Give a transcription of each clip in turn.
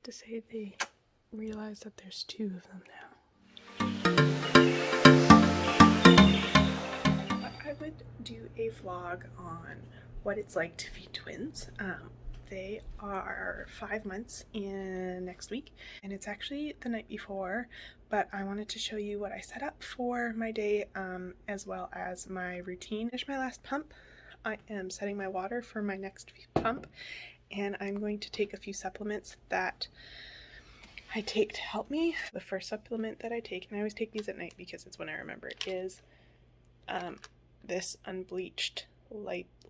to say they realize that there's two of them now. I would do a vlog on what it's like to feed twins. They are 5 months in next week, and it's actually the night before, but I wanted to show you what I set up for my day, as well as my routine. Finish my last pump. I am setting my water for my next pump, and I'm going to take a few supplements that I take to help me. The first supplement that I take, and I always take these at night because it's when I remember it, is this unbleached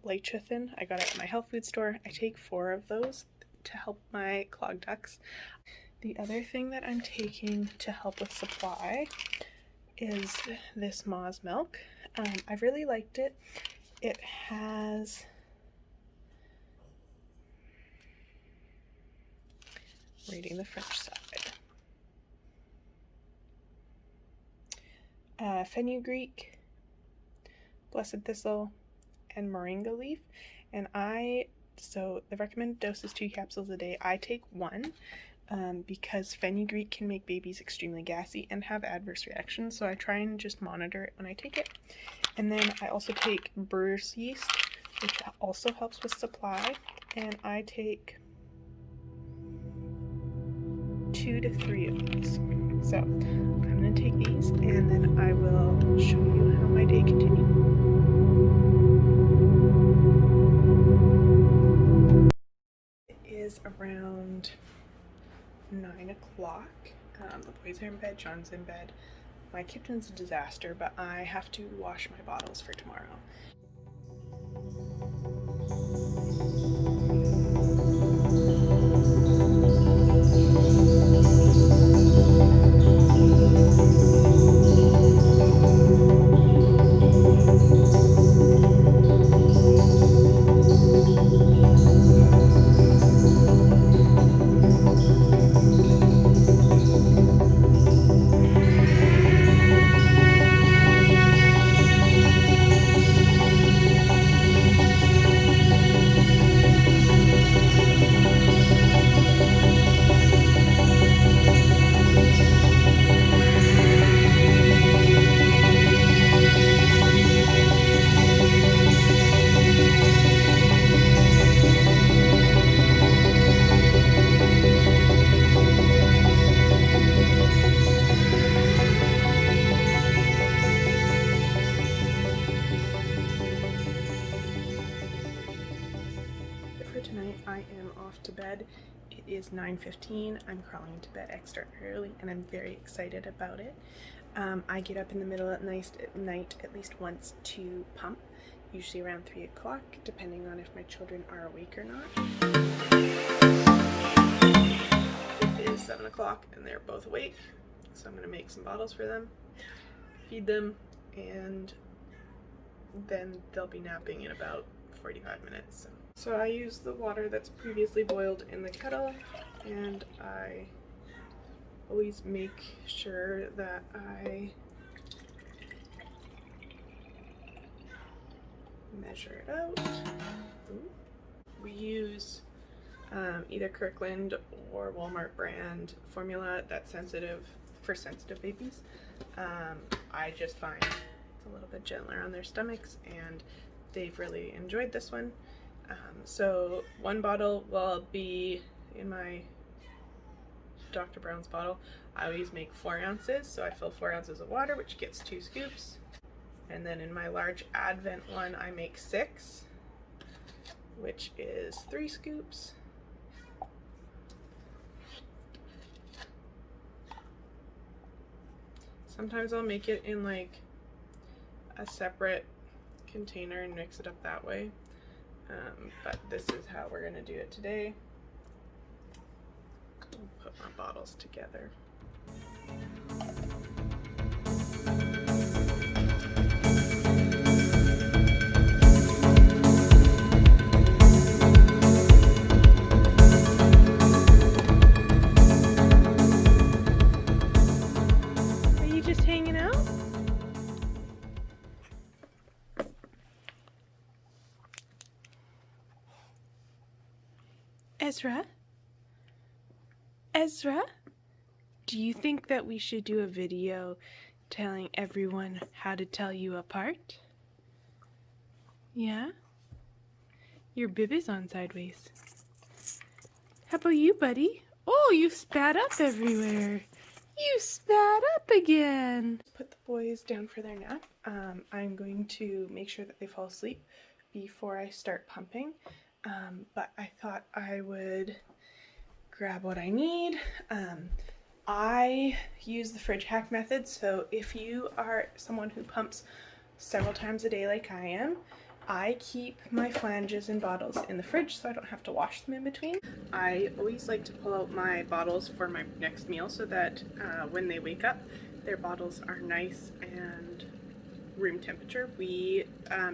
Lecithin. I got it at my health food store. I take 4 of those to help my clogged ducts. The other thing that I'm taking to help with supply is this Moz milk. I've really liked it. It has reading the French side. Fenugreek, blessed thistle, and moringa leaf. And so the recommended dose is 2 capsules a day. I take 1 because fenugreek can make babies extremely gassy and have adverse reactions, so I try and just monitor it when I take it. And then I also take brewer's yeast, which also helps with supply, and I take 2 to 3 of these. So I'm going to take these, and then I will show you how my day continues. It is around 9 o'clock. The boys are in bed, John's in bed. My kitchen's a disaster, but I have to wash my bottles for tomorrow. For tonight, I am off to bed. It is 9:15. I'm crawling to bed extra early, and I'm very excited about it. I get up in the middle of night at least once to pump, usually around 3 o'clock, depending on if my children are awake or not. It is 7 o'clock, and they're both awake, so I'm going to make some bottles for them, feed them, and then they'll be napping in about 45 minutes. So I use the water that's previously boiled in the kettle, and I always make sure that I measure it out. We use either Kirkland or Walmart brand formula that's for sensitive babies. I just find it's a little bit gentler on their stomachs, and they've really enjoyed this one. So 1 bottle will be in my Dr. Brown's bottle. I always make 4 ounces, so I fill 4 ounces of water, which gets 2 scoops. And then in my large Advent one, I make 6, which is 3 scoops. Sometimes I'll make it in like a separate container and mix it up that way. But this is how we're going to do it today. I'll put my bottles together. Are you just hanging out? Ezra? Ezra, do you think that we should do a video telling everyone how to tell you apart? Yeah? Your bib is on sideways. How about you, buddy? Oh, you spat up everywhere. You spat up again. Put the boys down for their nap. I'm going to make sure that they fall asleep before I start pumping. But I thought I would grab what I need. I use the fridge hack method, so if you are someone who pumps several times a day like I am, I keep my flanges and bottles in the fridge so I don't have to wash them in between. I always like to pull out my bottles for my next meal so that when they wake up, their bottles are nice and room temperature. We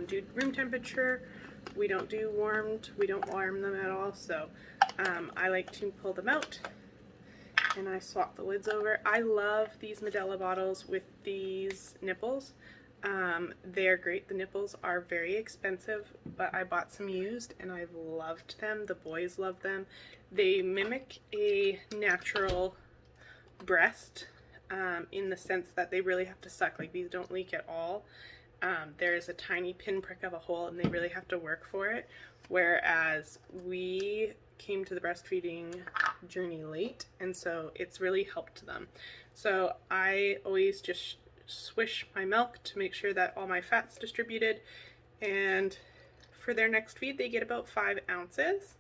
do room temperature. We don't do warmed. We don't warm them at all, so I like to pull them out and I swap the lids over. I love these Medela bottles with these nipples. They're great. The nipples are very expensive, but I bought some used and I've loved them. The boys love them. They mimic a natural breast in the sense that they really have to suck. Like, these don't leak at all. There's a tiny pinprick of a hole and they really have to work for it, whereas we came to the breastfeeding journey late, and so it's really helped them. So I always just swish my milk to make sure that all my fat's distributed, and for their next feed they get about 5 ounces.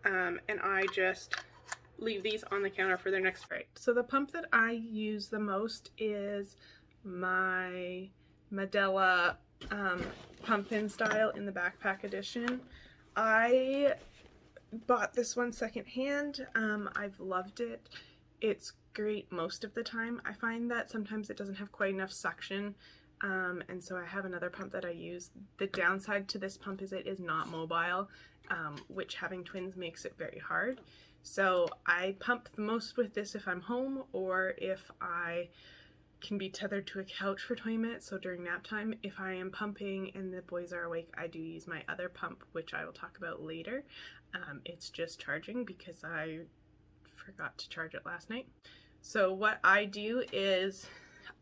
And I just leave these on the counter for their next feed. So the pump that I use the most is my Medela pump-in style in the backpack edition. I bought this one secondhand. I've loved it. It's great most of the time. I find that sometimes it doesn't have quite enough suction, and so I have another pump that I use. The downside to this pump is it is not mobile, which having twins makes it very hard. So I pump the most with this if I'm home or if I can be tethered to a couch for 20 minutes, so during nap time. If I am pumping and the boys are awake, I do use my other pump, which I will talk about later. It's just charging because I forgot to charge it last night. So what I do is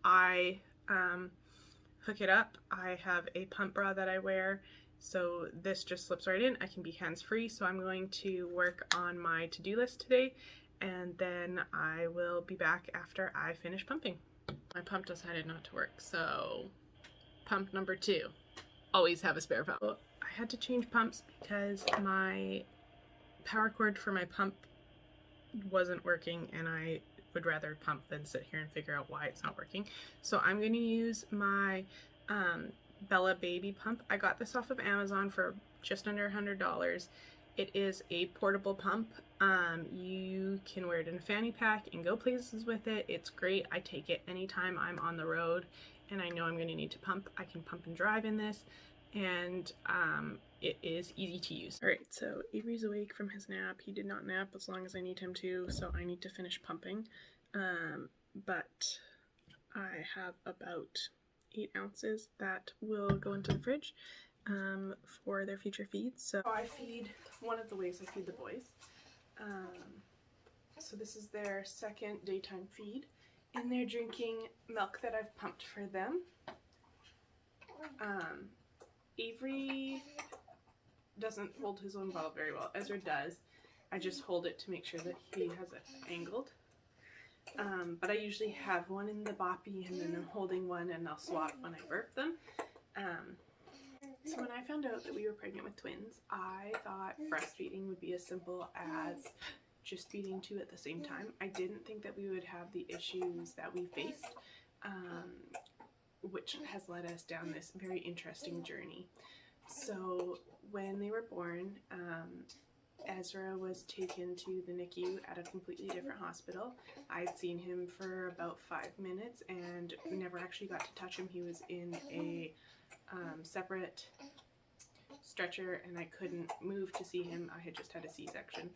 I hook it up. I have a pump bra that I wear, so this just slips right in. I can be hands-free, so I'm going to work on my to-do list today, and then I will be back after I finish pumping. My pump decided not to work, so pump number 2. Always have a spare pump. Well, I had to change pumps because my power cord for my pump wasn't working, and I would rather pump than sit here and figure out why it's not working. So I'm going to use my Bella Baby pump. I got this off of Amazon for just under $100. It is a portable pump. You can wear it in a fanny pack and go places with it. It's great. I take it anytime I'm on the road and I know I'm going to need to pump. I can pump and drive in this, and it is easy to use. Alright, so Avery's awake from his nap. He did not nap as long as I need him to, so I need to finish pumping. But I have about 8 ounces that will go into the fridge for their future feeds. So I feed, one of the ways I feed the boys. So this is their second daytime feed, and they're drinking milk that I've pumped for them. Avery doesn't hold his own bottle very well. Ezra does. I just hold it to make sure that he has it angled. But I usually have one in the boppy and then I'm holding one, and I'll swap when I burp them. So when I found out that we were pregnant with twins, I thought breastfeeding would be as simple as just feeding 2 at the same time. I didn't think that we would have the issues that we faced, which has led us down this very interesting journey. So when they were born, Ezra was taken to the NICU at a completely different hospital. I'd seen him for about 5 minutes and never actually got to touch him. He was in a separate stretcher and I couldn't move to see him. I had just had a C-section.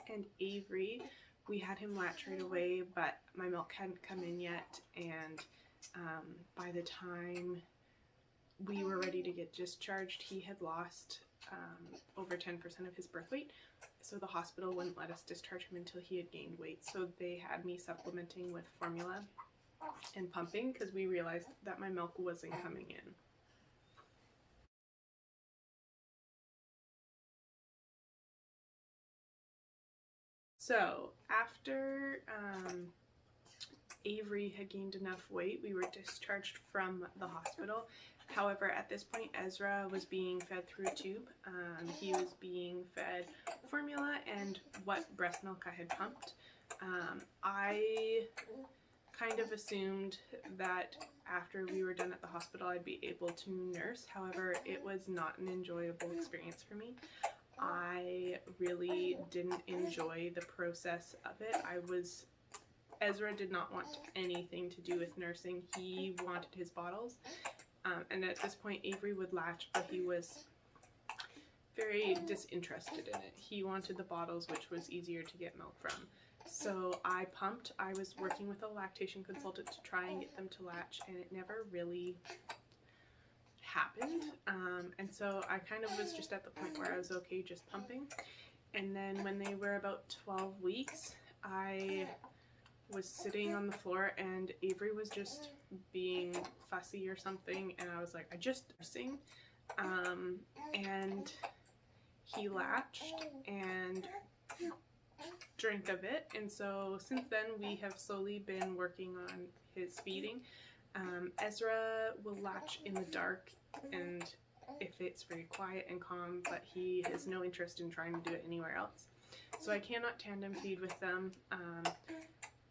And Avery, we had him latch right away, but my milk hadn't come in yet, and by the time we were ready to get discharged, he had lost over 10% of his birth weight. So the hospital wouldn't let us discharge him until he had gained weight. So they had me supplementing with formula and pumping because we realized that my milk wasn't coming in. So after Avery had gained enough weight, we were discharged from the hospital. However, at this point, Ezra was being fed through a tube. He was being fed formula and what breast milk I had pumped. I kind of assumed that after we were done at the hospital, I'd be able to nurse. However, it was not an enjoyable experience for me. I really didn't enjoy the process of it. Ezra did not want anything to do with nursing. He wanted his bottles. And at this point, Avery would latch, but he was very disinterested in it. He wanted the bottles, which was easier to get milk from. So I pumped. I was working with a lactation consultant to try and get them to latch, and it never really happened. And so I kind of was just at the point where I was okay just pumping. And then when they were about 12 weeks, I was sitting on the floor and Avery was just being fussy or something, and I was like, I just nursing. And he latched and drank of it, and so since then we have slowly been working on his feeding. Ezra will latch in the dark and if it's very quiet and calm, but he has no interest in trying to do it anywhere else. So I cannot tandem feed with them,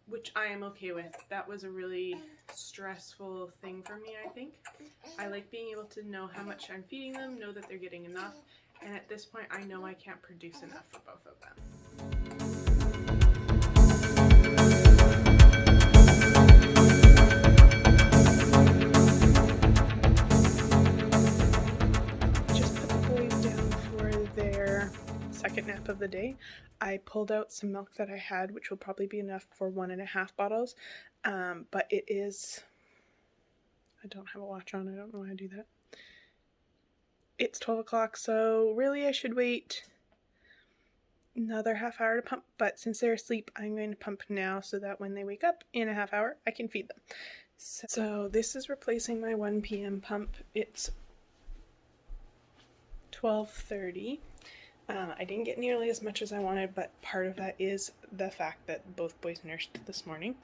which I am okay with. That was a really stressful thing for me, I think. I like being able to know how much I'm feeding them, know that they're getting enough, and at this point I know I can't produce enough for both of them. Just put the boys down for their second nap of the day. I pulled out some milk that I had, which will probably be enough for 1.5 bottles, but it is, I don't have a watch on, I don't know why I do that. It's 12 o'clock, so really I should wait another half hour to pump, but since they're asleep, I'm going to pump now so that when they wake up in a half hour, I can feed them. So this is replacing my 1 p.m. pump. It's 12:30. I didn't get nearly as much as I wanted, but part of that is the fact that both boys nursed this morning.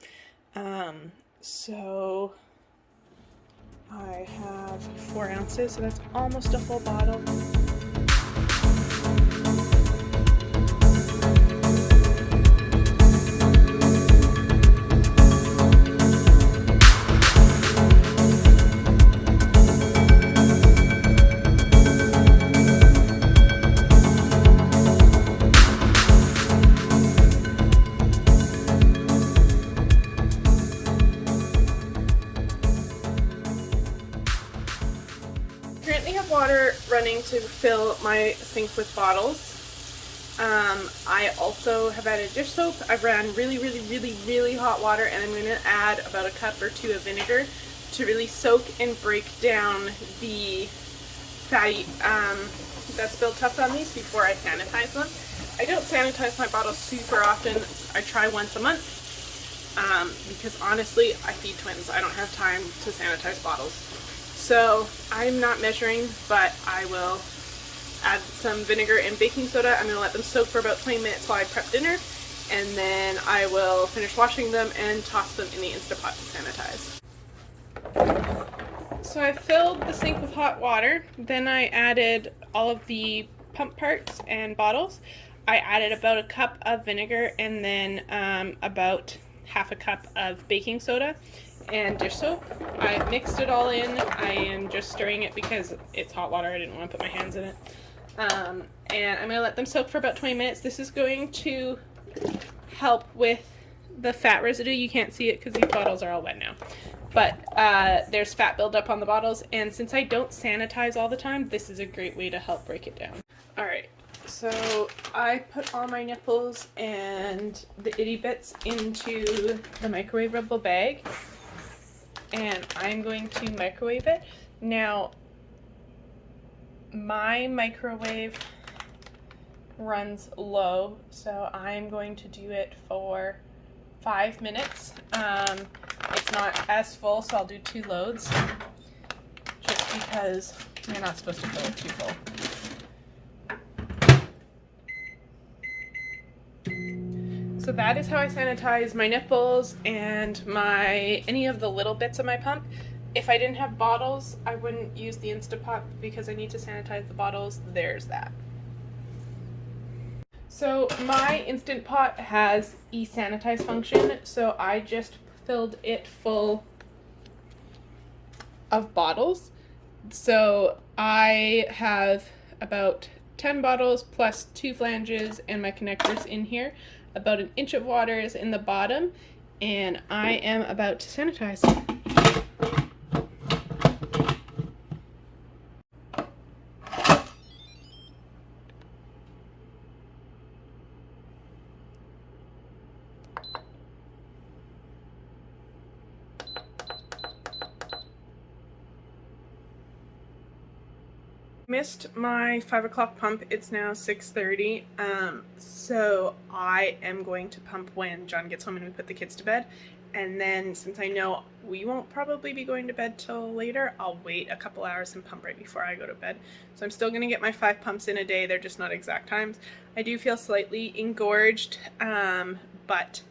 So I have 4 ounces, so that's almost a full bottle. Water running to fill my sink with bottles. I also have added dish soap. I've ran really hot water, and I'm going to add about a cup or 2 of vinegar to really soak and break down the fatty that's built up on these before I sanitize them. I don't sanitize my bottles super often. I try once a month because honestly I feed twins. I don't have time to sanitize bottles. So I'm not measuring, but I will add some vinegar and baking soda. I'm going to let them soak for about 20 minutes while I prep dinner, and then I will finish washing them and toss them in the Instapot to sanitize. So I filled the sink with hot water, then I added all of the pump parts and bottles. I added about a cup of vinegar and then about half a cup of baking soda and dish soap. I mixed it all in. I am just stirring it because it's hot water. I didn't want to put my hands in it. And I'm going to let them soak for about 20 minutes. This is going to help with the fat residue. You can't see it because these bottles are all wet now. But there's fat buildup on the bottles, and since I don't sanitize all the time, this is a great way to help break it down. Alright, so I put all my nipples and the itty bits into the microwavable bag, and I'm going to microwave it. Now, My microwave runs low, so I'm going to do it for 5 minutes. It's not as full, so I'll do 2 loads, just because you're not supposed to fill it too full. So that is how I sanitize my nipples and any of the little bits of my pump. If I didn't have bottles, I wouldn't use the Instapot because I need to sanitize the bottles. There's that. So my Instant Pot has e-sanitize function, so I just filled it full of bottles. So I have about 10 bottles plus 2 flanges and my connectors in here. About 1 inch of water is in the bottom, and I am about to sanitize. Missed my 5 o'clock pump. It's now 6:30. So I am going to pump when John gets home and we put the kids to bed. And then since I know we won't probably be going to bed till later, I'll wait a couple hours and pump right before I go to bed. So I'm still going to get my 5 pumps in a day. They're just not exact times. I do feel slightly engorged, but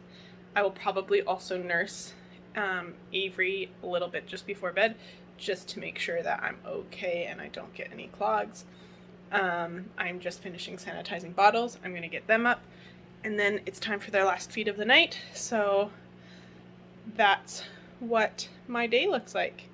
I will probably also nurse Avery a little bit just before bed, just to make sure that I'm okay and I don't get any clogs. I'm just finishing sanitizing bottles. I'm going to get them up, and then it's time for their last feed of the night. So that's what my day looks like.